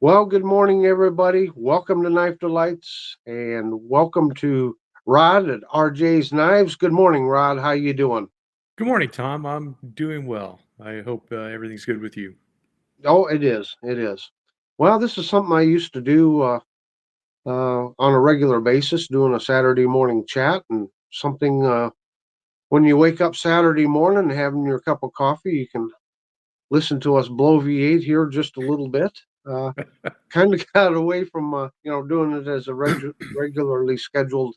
Well, good morning, everybody. Welcome to Knife Delights, and welcome to Rod at RJ's Knives. Good morning, Rod. How you doing? Good morning, Tom. I'm doing well. I hope everything's good with you. Oh, it is. It is. Well, this is something I used to do on a regular basis, doing a Saturday morning chat, and something when you wake up Saturday morning, having your cup of coffee, you can listen to us blow V8 here just a little bit. Uh, kind of got away from doing it as a regularly scheduled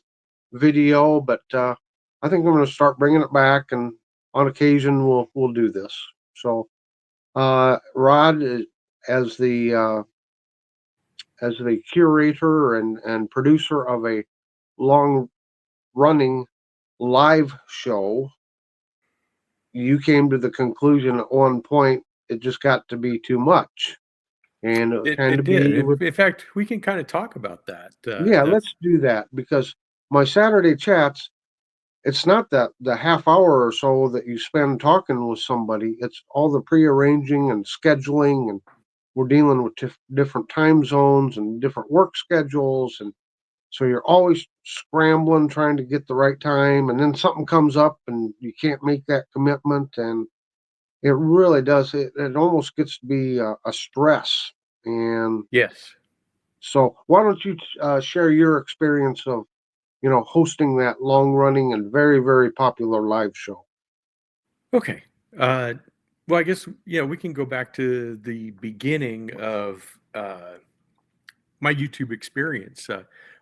video, but I think I'm going to start bringing it back, and on occasion we'll do this. So, Rod, as the uh, as the curator and producer of a long running live show, you came to the conclusion at one point it just got to be too much, and it It kind it of did. be with In fact, we can kind of talk about that. yeah. That's Let's do that because my Saturday chats, it's not that the half hour or so that you spend talking with somebody, it's all the prearranging and scheduling, and we're dealing with different time zones and different work schedules, and so you're always scrambling trying to get the right time, and then something comes up and you can't make that commitment, and it really does, it almost gets to be a stress. And yes. so why don't you share your experience of hosting that long running and very, very popular live show. Okay. Uh, well, I guess we can go back to the beginning of my YouTube experience.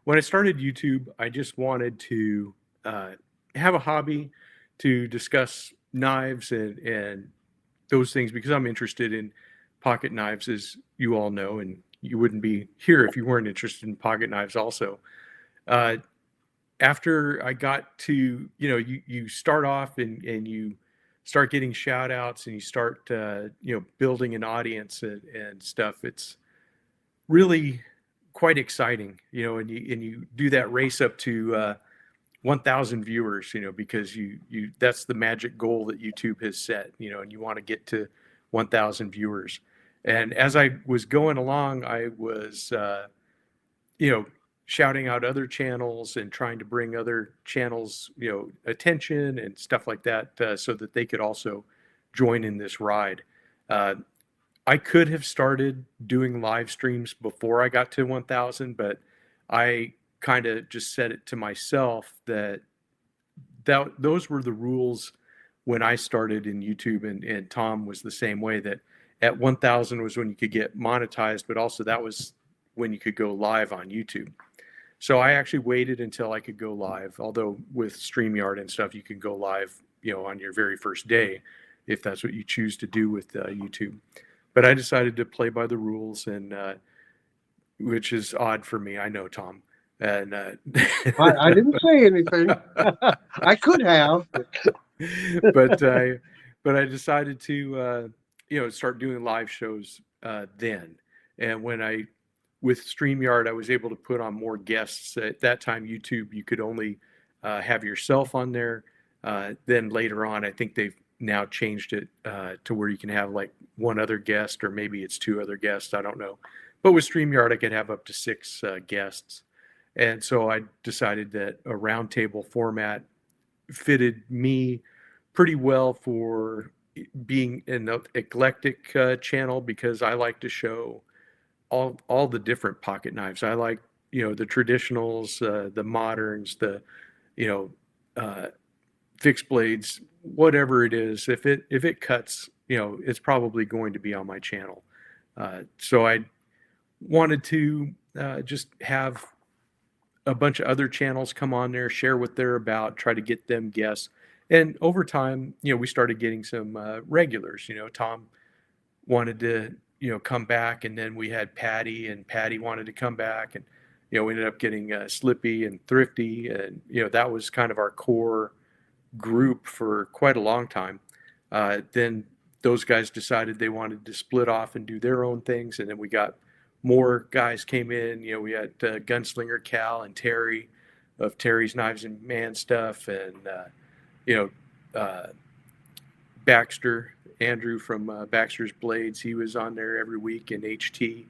When I started YouTube, I just wanted to uh, have a hobby to discuss knives and those things because I'm interested in pocket knives, as you all know, and you wouldn't be here if you weren't interested in pocket knives also. Uh, After I got to, you start off and you start getting shout outs and you start, building an audience and stuff. It's really quite exciting, and you do that race up to 1,000 viewers, because that's the magic goal that YouTube has set, and you want to get to 1,000 viewers. And as I was going along, I was, you know, shouting out other channels and trying to bring other channels, attention and stuff like that, so that they could also join in this ride. Uh, I could have started doing live streams before I got to 1,000, but I kind of just set it to myself that those were the rules when I started in YouTube, and Tom was the same way. That at 1,000 was when you could get monetized, but also that was when you could go live on YouTube. So I actually waited until I could go live. Although with StreamYard and stuff, you can go live, on your very first day, if that's what you choose to do with YouTube. But I decided to play by the rules, and which is odd for me. I know, Tom, and I didn't say anything. I could have, but but I decided to start doing live shows then. And when I with StreamYard, I was able to put on more guests. At that time, YouTube, you could only have yourself on there. Then later on, I think they've now changed it to where you can have like one other guest, or maybe it's two other guests. I don't know. But with StreamYard, I could have up to six guests. And so I decided that a roundtable format fitted me pretty well for being an eclectic channel, because I like to show all the different pocket knives. I like, the traditionals, the moderns, the, you know uh, fixed blades, whatever it is. If it cuts, it's probably going to be on my channel. So I wanted to just have a bunch of other channels come on there, share what they're about, try to get them guests. And over time, we started getting some regulars. Tom wanted to, come back, and then we had Patty, and Patty wanted to come back, and we ended up getting Slippy and Thrifty, and that was kind of our core group for quite a long time. Then those guys decided they wanted to split off and do their own things, and then we got more guys came in. We had Gunslinger Cal and Terry of Terry's Knives and Man Stuff, and you know uh, Baxter Andrew from Baxter's Blades. He was on there every week in HT.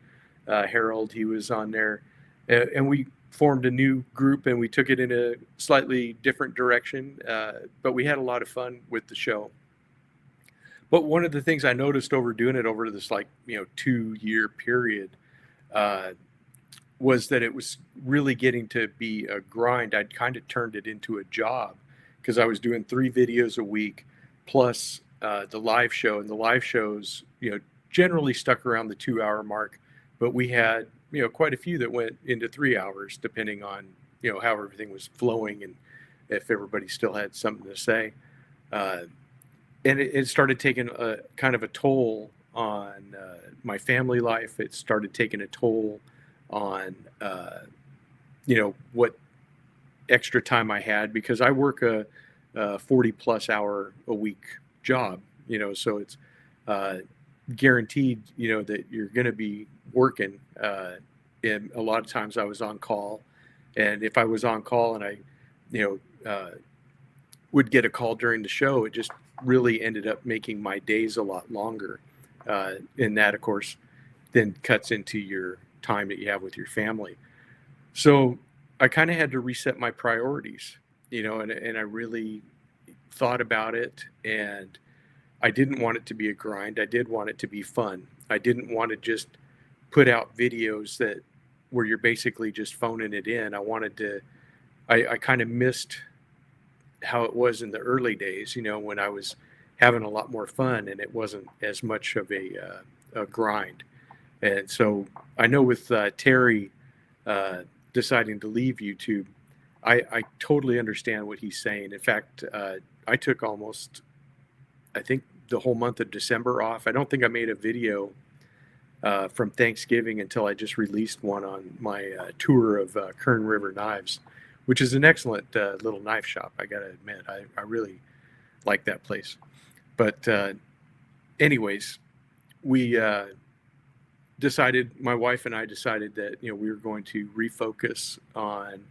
Harold, he was on there, and we formed a new group and we took it in a slightly different direction. But we had a lot of fun with the show. But one of the things I noticed over doing it over this, like, 2 year period, uh, was that it was really getting to be a grind. I'd kind of turned it into a job because I was doing 3 videos a week plus the live show, and the live shows, generally stuck around the 2 hour mark, but we had, quite a few that went into 3 hours, depending on, how everything was flowing and if everybody still had something to say. Uh, and it started taking a kind of a toll on my family life. It started taking a toll on what extra time I had, because I work a 40+ hour a week job. So it's uh, guaranteed, that you're going to be working. And a lot of times I was on call, and if I was on call and I, you would get a call during the show, it just really ended up making my days a lot longer. And that, of course, then cuts into your time that you have with your family. So I kind of had to reset my priorities, and I really thought about it. And I didn't want it to be a grind. I did want it to be fun. I didn't want to just put out videos that where you're basically just phoning it in. I kind of missed how it was in the early days, when I was having a lot more fun and it wasn't as much of a grind. And so I know with Terry uh, deciding to leave YouTube, I totally understand what he's saying. In fact, I took almost, I think, the whole month of December off. I don't think I made a video from Thanksgiving until I just released one on my tour of Kern River Knives, which is an excellent little knife shop. I got to admit, I really like that place. But anyways, we decided, my wife and I decided that, we were going to refocus on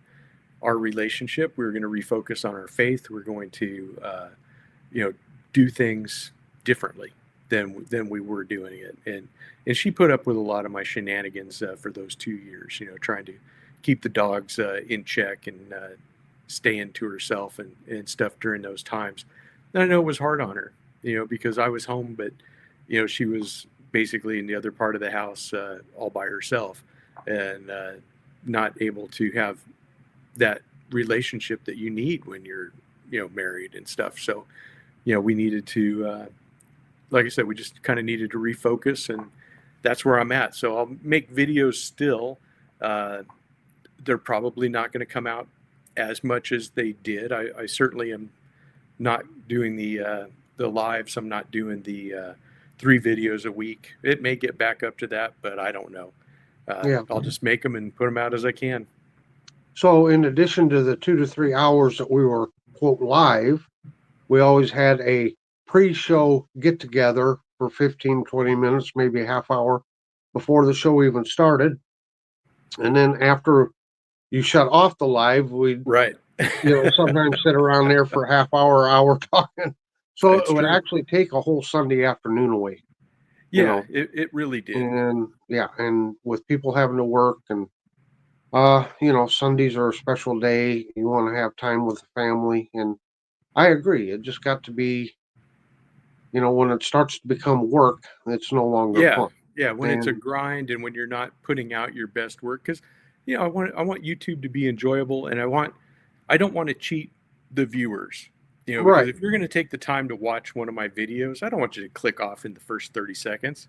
our relationship. We were going to refocus on our faith. We're going to, you know, do things differently than we were doing it. And she put up with a lot of my shenanigans for those 2 years. Trying to keep the dogs in check and staying to herself and stuff during those times. And I know it was hard on her, because I was home, but she was basically in the other part of the house all by herself, and not able to have that relationship that you need when you're married and stuff. So we needed to like I said, we just kind of needed to refocus, and that's where I'm at. So I'll make videos still. uh, they're probably not going to come out as much as they did. I certainly am not doing the lives. I'm not doing the 3 videos a week. It may get back up to that, but I don't know. Yeah. I'll just make them and put them out as I can. So in addition to the 2 to 3 hours that we were quote live, we always had a pre-show get together for 15, 20 minutes, maybe a half hour before the show even started. And then after you shut off the live, we'd, Right. sometimes sit around there for a half hour talking. So it It's would true. actually take a whole Sunday afternoon away, you Yeah, know. it really did. And yeah, and with people having to work and Sundays are a special day. You want to have time with the family. And I agree. It just got to be, when it starts to become work, it's no longer Yeah, fun. yeah. When it's a And grind and when you're not putting out your best work, because I want YouTube to be enjoyable, and I don't want to cheat the viewers. Because right. if you're going to take the time to watch one of my videos, I don't want you to click off in the first 30 seconds.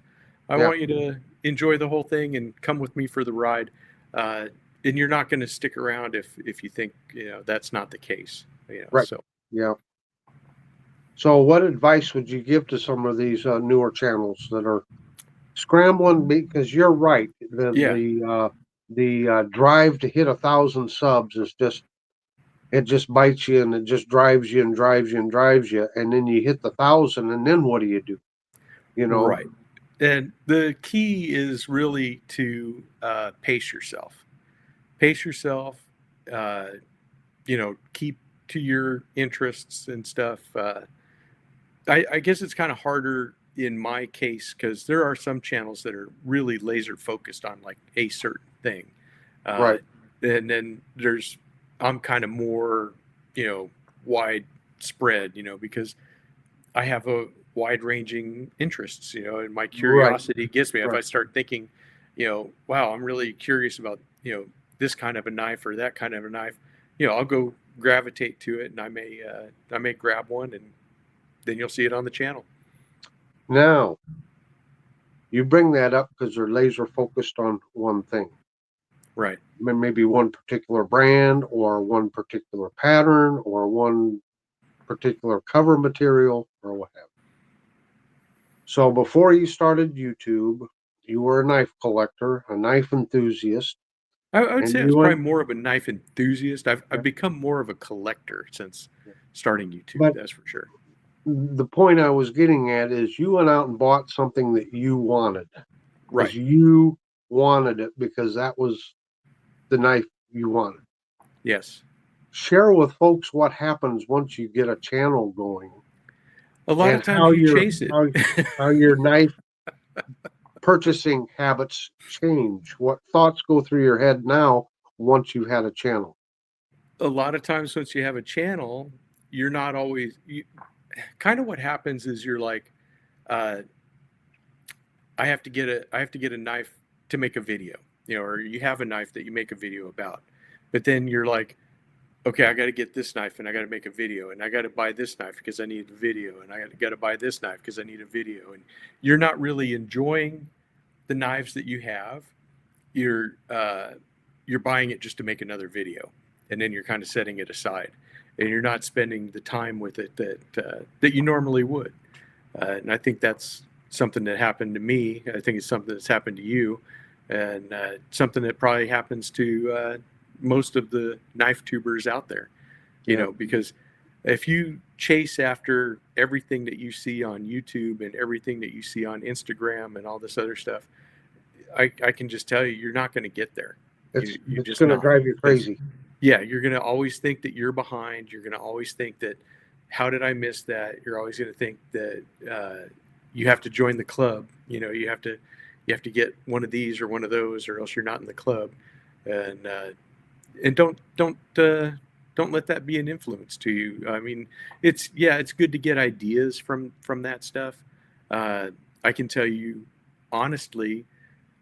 I Yeah. want you to enjoy the whole thing and come with me for the ride. Uh, and you're not going to stick around if you think that's not the case. Right. So Yeah. So what advice would you give to some of these newer channels that are scrambling? Because you're right. yeah, The drive to hit 1,000 subs is just, it just bites you, and it just drives you and drives you and drives you. And then you hit the 1,000, and then what do you do? You know? right. And the key is really to pace yourself. Pace yourself. Uh, keep to your interests and stuff. I guess it's kind of harder in my case, because there are some channels that are really laser focused on like a certain thing, uh, Right. and then there's I'm kind of more, you know, widespread, you know, because I have a wide ranging interests, you know, and my Right. curiosity gets me. If Right. I start thinking, you know, wow, I'm really curious about, you know, this kind of a knife or that kind of a knife, you know, I'll go gravitate to it, and I may grab one, and then you'll see it on the channel. Now, you bring that up because they're laser focused on one thing. Right. Maybe one particular brand or one particular pattern or one particular cover material or what have you. So before you started YouTube, you were a knife collector, a knife enthusiast, I would and say I was you went, probably more of a knife enthusiast. I've become more of a collector since starting YouTube. but That's for sure. the point I was getting at is you went out and bought something that you wanted because Right. you wanted it because that was the knife you wanted. Yes. Share with folks what happens once you get a channel going A lot and of times you chase it. how your knife purchasing habits change. What thoughts go through your head now once you've had a channel? A lot of times once you have a channel, you're not always kind of what happens is you're like, uh, I have to get a knife to make a video, you know, or you have a knife that you make a video about, but then you're like, okay, I got to get this knife and I got to make a video, and I got to buy this knife because I need a video, and I got to buy this knife because I need a video, and you're not really enjoying the knives that you have. You're you're buying it just to make another video, and then you're kind of setting it aside, and you're not spending the time with it that you normally would. And I think that's something that happened to me. I think it's something that's happened to you, and something that probably happens to most of the knife tubers out there. You Yeah. know, because if you chase after everything that you see on YouTube and everything that you see on Instagram and all this other stuff, I can just tell you, you're not going to get there. You're It's just going to not. drive you Because, crazy. yeah, you're going to always think that you're behind. You're going to always think that, how did I miss that? You're always going to think that you have to join the club. You know, you have to get one of these or one of those, or else you're not in the club. And don't let that be an influence to you. I mean, it's good to get ideas from that stuff. Uh, I can tell you honestly,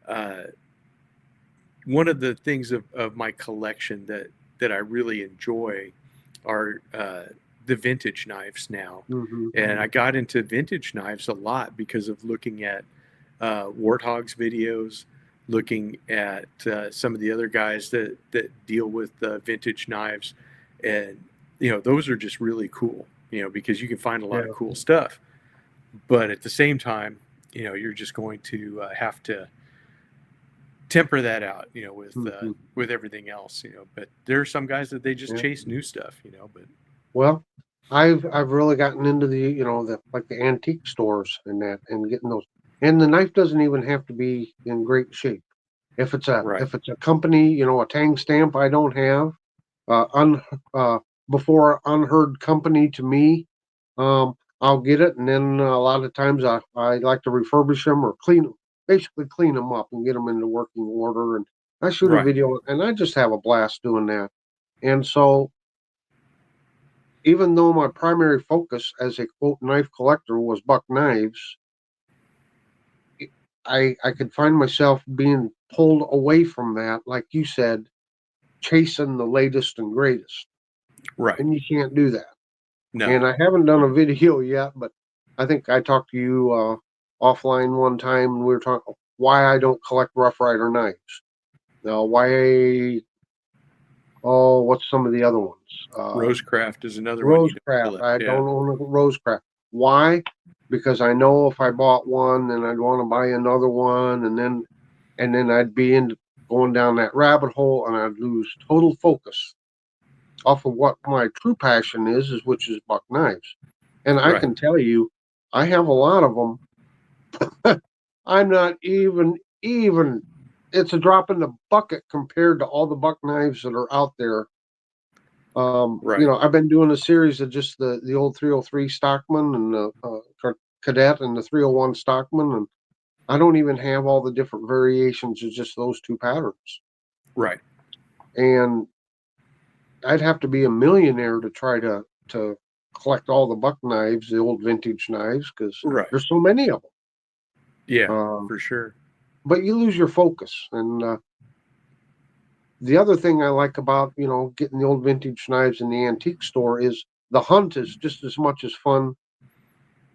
uh, one of the things of my collection that I really enjoy are the vintage knives now. Hmm. And I got into vintage knives a lot because of looking at Warthogs videos, looking at some of the other guys that deal with vintage knives, and you know those are just really cool. You know, because you can find a lot of Yeah. cool stuff, but at the same time, you know, you're just going to have to temper that out, you know, Hmm. with everything else, you know. But there are some guys that they just Yeah. chase new stuff, you know. But Well, I've really gotten into the the like the antique stores and that and getting those. And the knife doesn't even have to be in great shape. right, If it's a company, a tang stamp I don't have, un before unheard company to me, I'll get it, and then a lot of times I like to refurbish them or basically clean them up and get them into working order. And I shoot a right, video, and I just have a blast doing that. And so, even though my primary focus as a quote knife collector was buck knives, I could find myself being pulled away from that, like you said, chasing the latest and greatest, right. and you can't do that. No, And I haven't done a video yet, but I think I talked to you offline one time, and we were talking why I don't collect Rough Rider knives. Why? Oh, what's some of the other ones? Rosecraft is another one you don't Rosecraft. collect. I Yeah, don't own a Rosecraft. Why? Because I know if I bought one, then I'd want to buy another one, and then I'd be in going down that rabbit hole, and I'd lose total focus off of what my true passion is which is buck knives. And I right, can tell you, I have a lot of them. I'm not even. It's a drop in the bucket compared to all the buck knives that are out there. right, I've been doing a series of just the old 303 Stockman and the Cadet and the 301 Stockman, and I don't even have all the different variations of just those two patterns. Right. And I'd have to be a millionaire to try to collect all the buck knives, the old vintage knives, because Right. there's so many of them. Yeah, Um, for sure. but you lose your focus. And the other thing I like about getting the old vintage knives in the antique store is the hunt is just as much as fun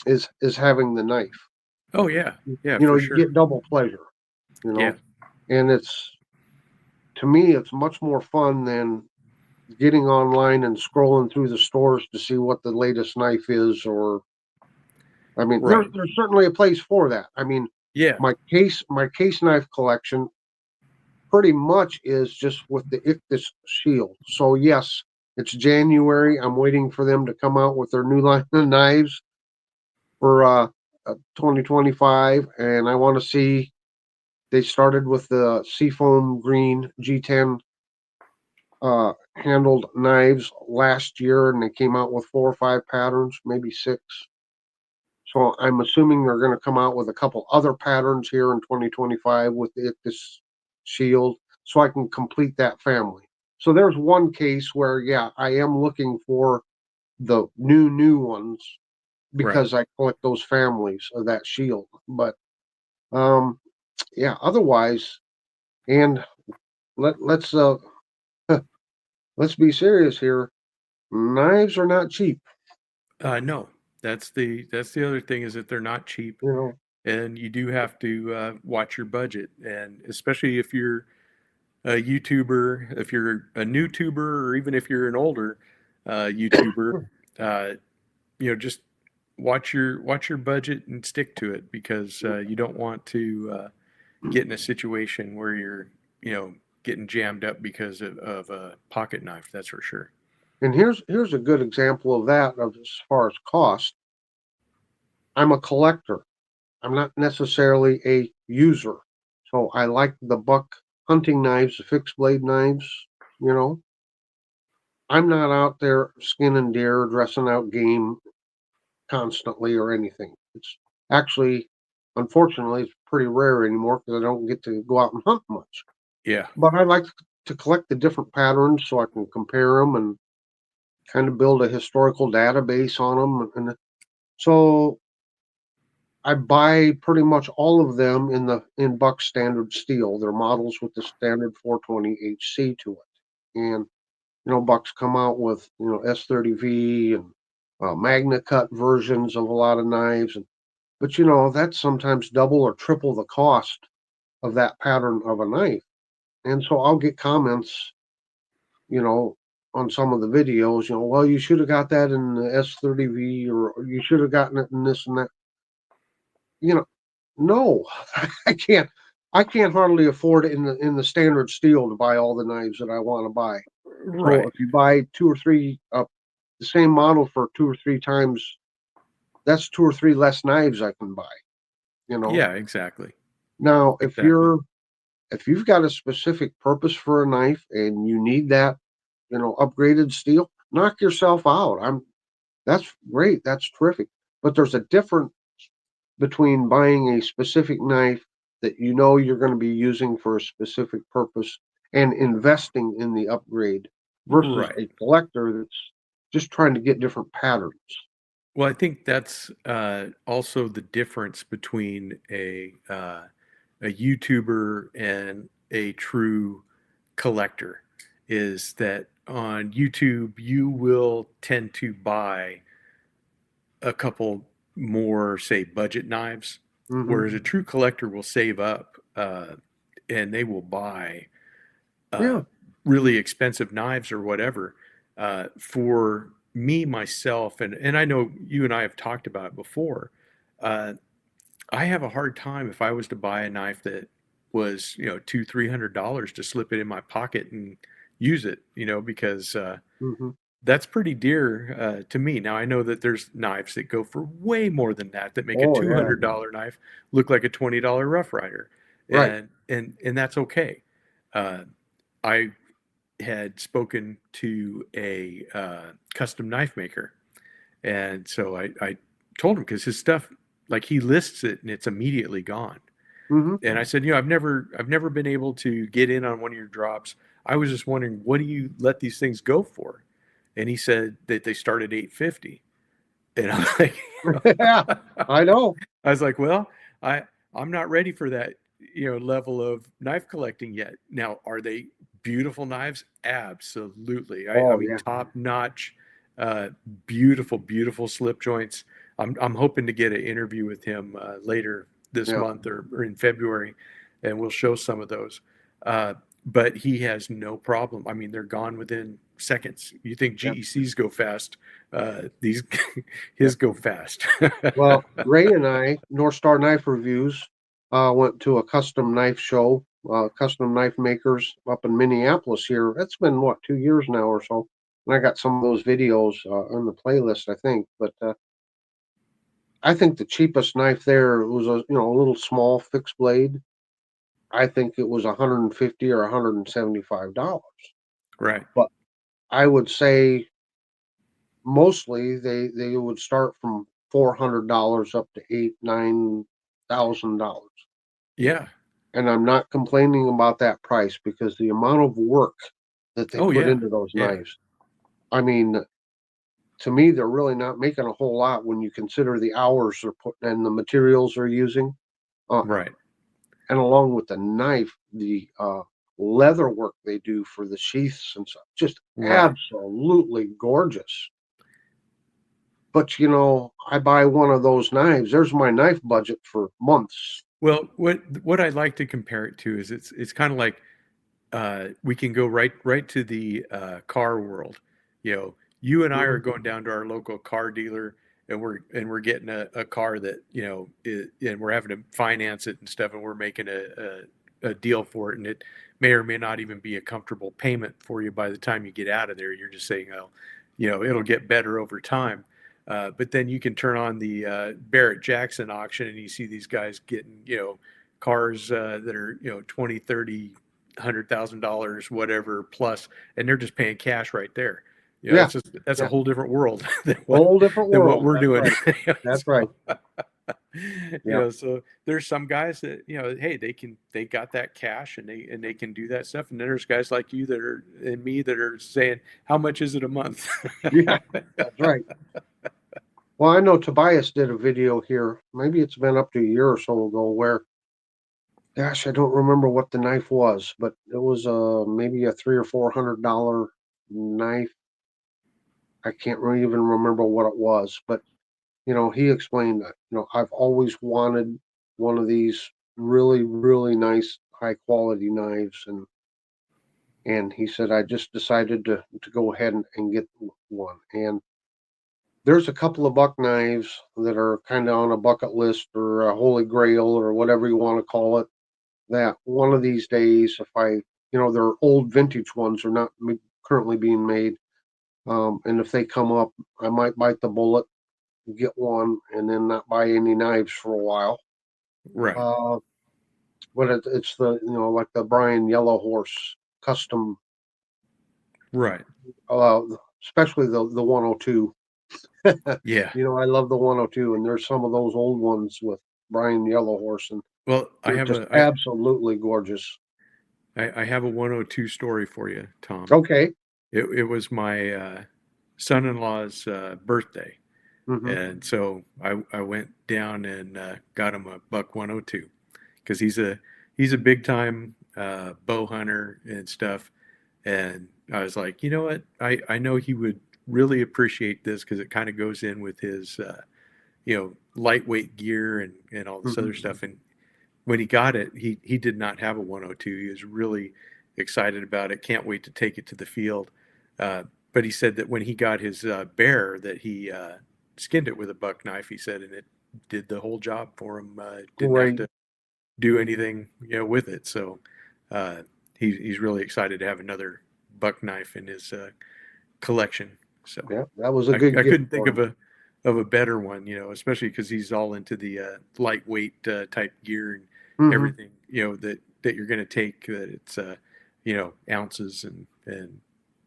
as having the knife. Oh yeah. Yeah, You know, for you sure. get double pleasure. You Yeah. know, and it's to me it's much more fun than getting online and scrolling through the stores to see what the latest knife is. Or I mean, Right. there's certainly a place for that. I mean, Yeah. my case knife collection pretty much is just with the Ictus shield. So yes, it's January. I'm waiting for them to come out with their new line of knives for 2025, and I want to see. They started with the Seafoam Green G10 handled knives last year, and they came out with 4 or 5 patterns, maybe 6. So I'm assuming they're going to come out with a couple other patterns here in 2025 with this shield, so I can complete that family. So there's one case where, yeah, I am looking for the new ones Right. because I collect those families of that shield. But um, yeah, otherwise, and let's let's be serious here. Knives are not cheap. No, that's the other thing is that they're not cheap, You know, and you do have to watch your budget, and especially if you're a YouTuber, if you're a new tuber, or even if you're an older YouTuber, uh, just watch your budget and stick to it because you don't want to get in a situation where you're you know getting jammed up because of a pocket knife. That's for sure. and here's a good example of that of as far as cost. I'm a collector. I'm not necessarily a user. So I like the buck hunting knives, the fixed blade knives, you know. I'm not out there skinning deer, dressing out game constantly or anything. It's actually, unfortunately, it's pretty rare anymore because I don't get to go out and hunt much. Yeah. But I like to collect the different patterns so I can compare them and kind of build a historical database on them. And so I buy pretty much all of them in Buck standard steel. They're models with the standard 420 HC to it. And Bucks come out with S30V and Magna Cut versions of a lot of knives, but that's sometimes double or triple the cost of that pattern of a knife. And so I'll get comments, you know, on some of the videos, well, you should have got that in the S30V, or you should have gotten it in this and that. You know, no, I can't. I can't hardly afford it in the standard steel to buy all the knives that I want to buy. So Right. if you buy two or three the same model for 2 or 3 times, that's 2 or 3 less knives I can buy. You know. Yeah, exactly. Now, Exactly. if you've got a specific purpose for a knife and you need that, upgraded steel, knock yourself out. That's great. That's terrific. But there's a difference between buying a specific knife that you're going to be using for a specific purpose and investing in the upgrade versus Right. a collector that's just trying to get different patterns. Well, I think that's also the difference between a YouTuber and a true collector is that on YouTube you will tend to buy a couple more, say, budget knives, Hmm. whereas a true collector will save up and they will buy uh, Yeah. really expensive knives or whatever. For me, myself, and I know you and I have talked about it before, uh, I have a hard time if I was to buy a knife that was, $200-300 to slip it in my pocket and use it, because Hmm. that's pretty dear to me. Now I know that there's knives that go for way more than that that make a Oh yeah. $200 knife look like a $20 Rough Rider, Right. and that's okay. Uh, I had spoken to a custom knife maker, and so I told him because his stuff. like he lists it and it's immediately gone. Hmm. And I said, you know, I've never been able to get in on one of your drops. I was just wondering, what do you let these things go for? And he said that they start at 850. And I'm like, Yeah, I know. I was like, well, I I'm not ready for that, you know, level of knife collecting yet. Now, are they beautiful knives? Absolutely. I Oh mean, yeah, top notch, uh, beautiful, beautiful slip joints. I'm hoping to get an interview with him later this yeah, month or in February, and we'll show some of those. But he has no problem. I mean, they're gone within seconds. You think yeah, GECs go fast? These yeah. his go fast. Well, Ray and I, North Star Knife Reviews, went to a custom knife show, custom knife makers up in Minneapolis here. It's been what, 2 years now or so. And I got some of those videos on the playlist, I think. But I think the cheapest knife there was a little small fixed blade. I think it was 150 or $175. Right. But I would say mostly they would start from $400 up to $8,000, $9,000. Yeah. And I'm not complaining about that price because the amount of work that they Oh put yeah. into those Yeah. knives, I mean, to me, they're really not making a whole lot when you consider the hours they're putting and the materials they're using. Uh, Right. and along with the knife, the leather work they do for the sheaths and stuff, just Right. absolutely gorgeous. But I buy one of those knives. There's my knife budget for months. Well, what I like to compare it to is it's kind of like we can go right to the car world. You know, you and I are Mhm. going down to our local car dealer, and we're getting a car that and we're having to finance it and stuff, and we're making a deal for it, and it may or may not even be a comfortable payment for you by the time you get out of there. You're just saying, oh, you know, it'll get better over time. But then you can turn on the Barrett Jackson auction, and you see these guys getting, you know, cars that are, you know, 20, 30, $100,000, whatever plus, and they're just paying cash right there. You know, Yeah, that's a yeah. whole different world Whole different than what world. we're That's doing. right. That's right. Yeah. So there's some guys that, you know, hey, they got that cash and they can do that stuff, and then there's guys like you that are and me that are saying, how much is it a month? Yeah. That's right. Well, I know Tobias did a video here. Maybe it's been up to a year or so ago where, gosh, I don't remember what the knife was, but it was maybe a $300 or $400 knife. I can't really even remember what it was, but he explained that, I've always wanted one of these really, really nice, high quality knives, and he said I just decided to go ahead and get one. And there's a couple of buck knives that are kind of on a bucket list or a holy grail or whatever you want to call it. That one of these days, if they're old vintage ones, are not currently being made. And if they come up, I might bite the bullet, get one, and then not buy any knives for a while. Right, Uh, but it's the like the Brian Yellow Horse custom, right, uh, especially the 102. yeah. I love the 102, and there's some of those old ones with Brian Yellow Horse, and Well, they're just absolutely gorgeous. I have a 102 story for you, Tom. Okay. It was my son-in-law's birthday. Hmm. And so I went down and got him a buck 102 because he's a big time bow hunter and stuff. And I was like, you know what? I know he would really appreciate this because it kind of goes in with his lightweight gear and all this Hmm. other stuff. And when he got it, he did not have a 102. He was really excited about it. Can't wait to take it to the field. Uh, but he said that when he got his bear, that he skinned it with a buck knife. He said, and it did the whole job for him. Didn't have Great. to do anything, with it. So uh, he's really excited to have another buck knife in his collection. So Yeah, that was a good I gift couldn't think for him. of a better one, especially because he's all into the lightweight type gear and Hmm. everything, that you're going to take that it's ounces and Yeah,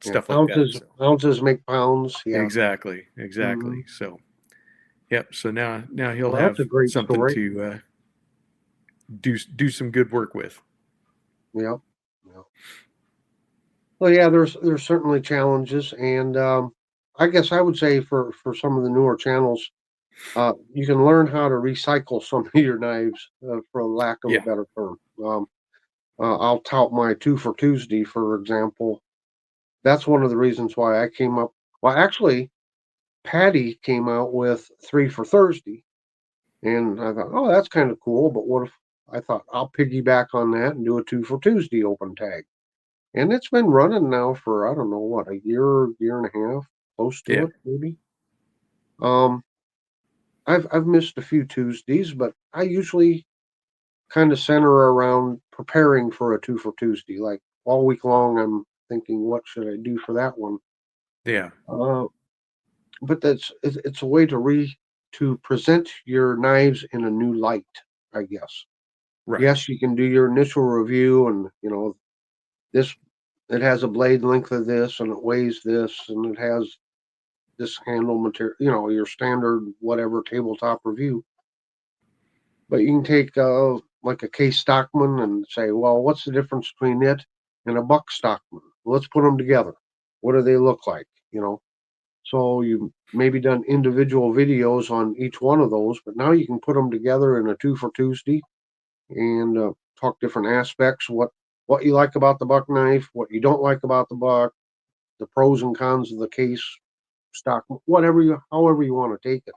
stuff like that. ounces So ounces make pounds. Yeah. exactly, Hmm. exactly. So Yep. So now he'll Well, that's a have great something story. to do some good work with. Yeah. Yeah. Well, yeah, there's certainly challenges, and I guess I would say for some of the newer channels, you can learn how to recycle some of your knives, for lack of a Yeah. better term. I'll tout my two for Tuesday, for example. That's one of the reasons why I came up. Well, actually, Patty came out with three for Thursday, and I thought, oh, that's kind of cool. But what if I thought I'll piggyback on that and do a two for Tuesday open tag? And it's been running now for I don't know what, a year and a half, close to Yeah. it maybe. Um, I've missed a few Tuesdays, but I usually kind of center around preparing for a two for Tuesday. Like all week long, I'm thinking, what should I do for that one? Yeah. Uh, but it's a way to present your knives in a new light, I guess. Right. Yes, you can do your initial review, and this it has a blade length of this, and it weighs this, and it has this handle material, your standard whatever tabletop review. But you can take like a Case Stockman and say, well, what's the difference between it and a Buck Stockman? Let's put them together. What do they look like? So you maybe done individual videos on each one of those, but now you can put them together in a two for Tuesday and talk different aspects. What you like about the Buck knife, what you don't like about the Buck, the pros and cons of the Case Stock, however you want to take it.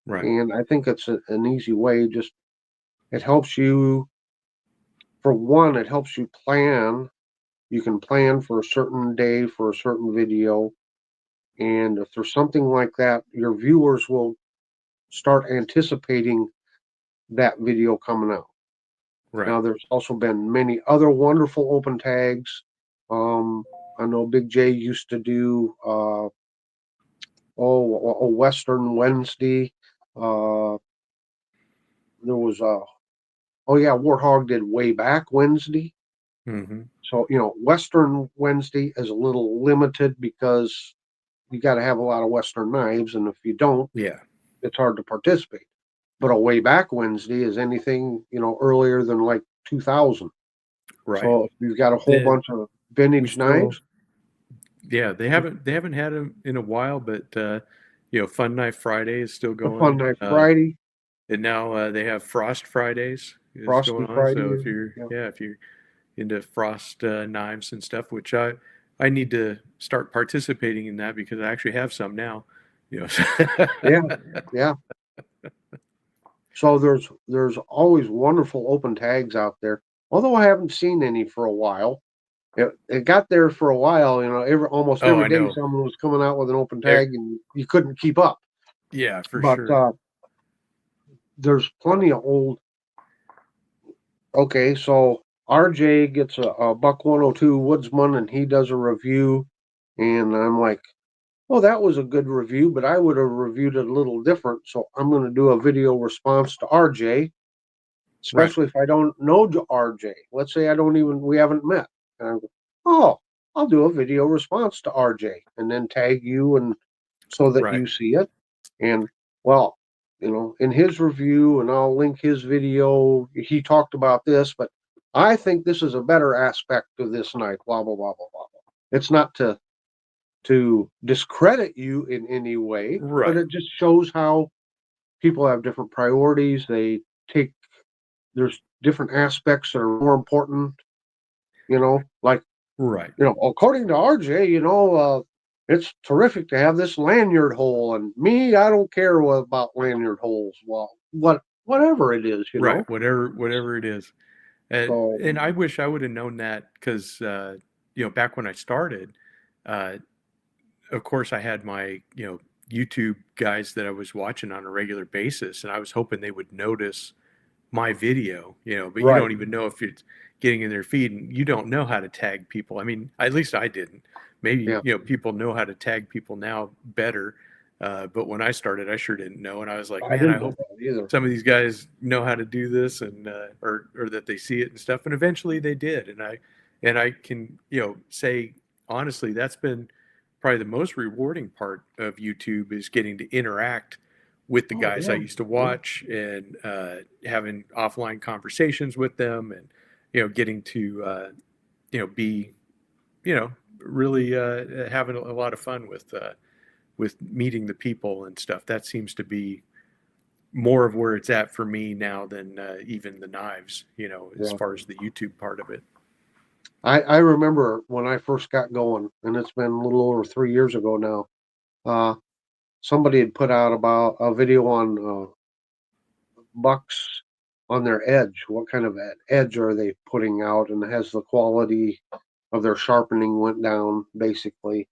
Right. And I think it's an easy way. Just it helps you. For one, it helps you plan. You can plan for a certain day for a certain video. And if there's something like that, your viewers will start anticipating that video coming out. Right. Now, there's also been many other wonderful open tags. Um, I know Big J used to do a Western Wednesday. Uh, there was oh yeah, Warthog did way back Wednesday. Hmm. So Western Wednesday is a little limited because you got to have a lot of Western knives, and if you don't, Yeah. it's hard to participate. But a way back Wednesday is anything earlier than like 2000. Right. So if you've got a whole Then bunch of we vintage still, knives, yeah, they haven't had them in a while, but Fun Knife Friday is still the Fun going. Knife Friday, And now they have Frost Fridays is going Frosty on. So Friday, if you're yeah, yeah, if you're into frost knives and stuff, which I need to start participating in that because I actually have some now. You know. yeah, yeah. So there's always wonderful open tags out there. Although I haven't seen any for a while. It got there for a while. Almost Oh, every I day know. someone was coming out with an open Er, tag, and you couldn't keep up. yeah, for But sure. there's plenty of old. Okay, so RJ gets a Buck 102 Woodsman, and he does a review, and I'm like, well, that was a good review, but I would have reviewed it a little different. So I'm going to do a video response to RJ, Right. especially if I don't know RJ. Let's say we haven't met. And I go, oh, I'll do a video response to RJ and then tag you and so that Right. you see it. And well, in his review, and I'll link his video, he talked about this, but I think this is a better aspect of this night, blah, blah, blah, blah, blah. It's not to discredit you in any way, but Right. it just shows how people have different priorities. Take there's different aspects that are more important, like Right. according to RJ, it's terrific to have this lanyard hole, and me, I don't care about lanyard holes. Well, whatever it is, Right. Whatever it is. So And I wish I would have known that because back when I started, uh, of course, I had my YouTube guys that I was watching on a regular basis, and I was hoping they would notice my video, but you right, don't even know if it's getting in their feed, and you don't know how to tag people. I mean, at least I didn't. Maybe yeah, people know how to tag people now better, but when I started, I sure didn't know, and I was like, I man, I didn't know hope that either. some of these guys know how to do this, and or that they see it and stuff. And eventually they did, and I can say honestly, that's been probably the most rewarding part of YouTube is getting to interact with the Oh guys I yeah, used to yeah, watch, and having offline conversations with them, and getting to be really having a lot of fun with meeting the people and stuff. That seems to be more of where it's at for me now than even the knives, as yeah. far as the YouTube part of it. I remember when I first got going, and it's been a little over 3 years ago now. Uh, Somebody had put out about a video on bucks on their edge. What kind of edge are they putting out, and has the quality of their sharpening went down basically.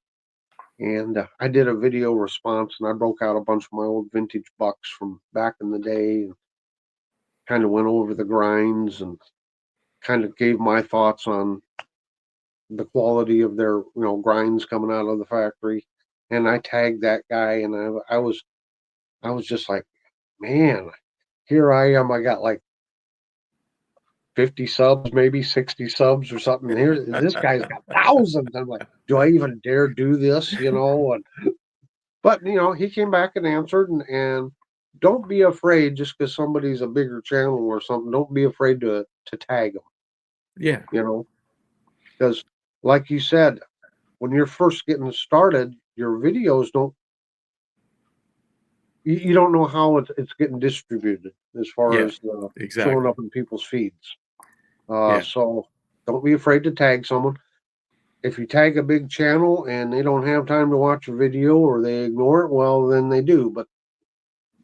And I did a video response, and I broke out a bunch of my old vintage bucks from back in the day, and kind of went over the grinds and kind of gave my thoughts on the quality of their grinds coming out of the factory. And I tagged that guy, and I was just like, man, here I am. I got like 50 subs, maybe 60 subs or something. Here, this guy's got thousands. I'm like, do I even dare do this? And but he came back and answered, and don't be afraid just because somebody's a bigger channel or something. Don't be afraid to tag them. Yeah, You know, because like you said, when you're first getting started, your videos don't. You don't know how it's getting distributed as far yeah, as showing exactly. up in people's feeds. Yeah, So don't be afraid to tag someone. If you tag a big channel and they don't have time to watch a video or they ignore it, well, then they do. But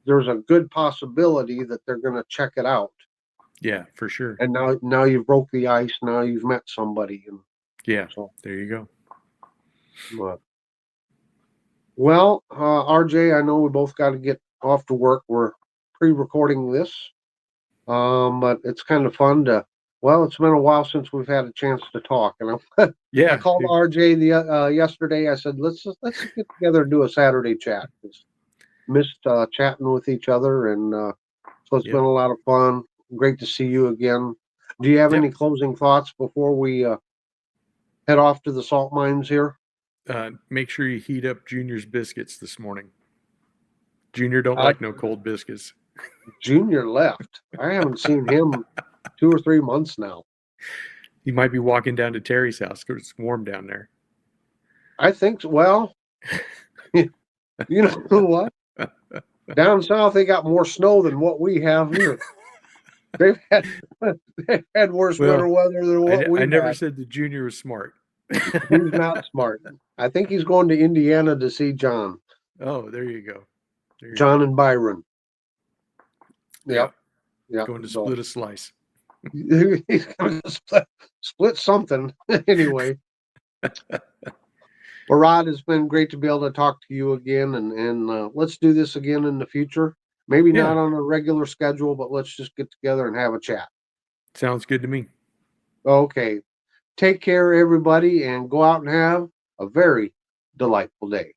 there's a good possibility that they're going to check it out. yeah, for sure. And now you've broke the ice. Now you've met somebody, and Yeah, so. there you go. But, well, RJ, I know we both got to get off to work. We're pre-recording this, but it's kind of fun to. Well, it's been a while since we've had a chance to talk, and I Yeah, called RJ the yesterday. I said let's get together and do a Saturday chat. Just missed chatting with each other, and so it's been yep, a lot of fun. Great to see you again. Do you have yep. any closing thoughts before we head off to the salt mines here? Make sure you heat up Junior's biscuits this morning. Junior don't Uh, like no cold biscuits. Junior left. I haven't seen him 2 or 3 months now. He might be walking down to Terry's house because it's warm down there. I think, well, you know what? Down south, they got more snow than what we have here. They've had they've had worse winter Well, weather than what I we've never had. said that Junior was smart. He's not smart. I think he's going to Indiana to see Oh, there you go. There you John go. and Byron. Yeah, Yep, yep. going to So split a slice. he's going to split something anyway. Well, Rod, it's been great to be able to talk to you again, and let's do this again in the future. Maybe Yeah, not on a regular schedule, but let's just get together and have a chat. sounds good to me. Okay. Take care, everybody, and go out and have a very delightful day.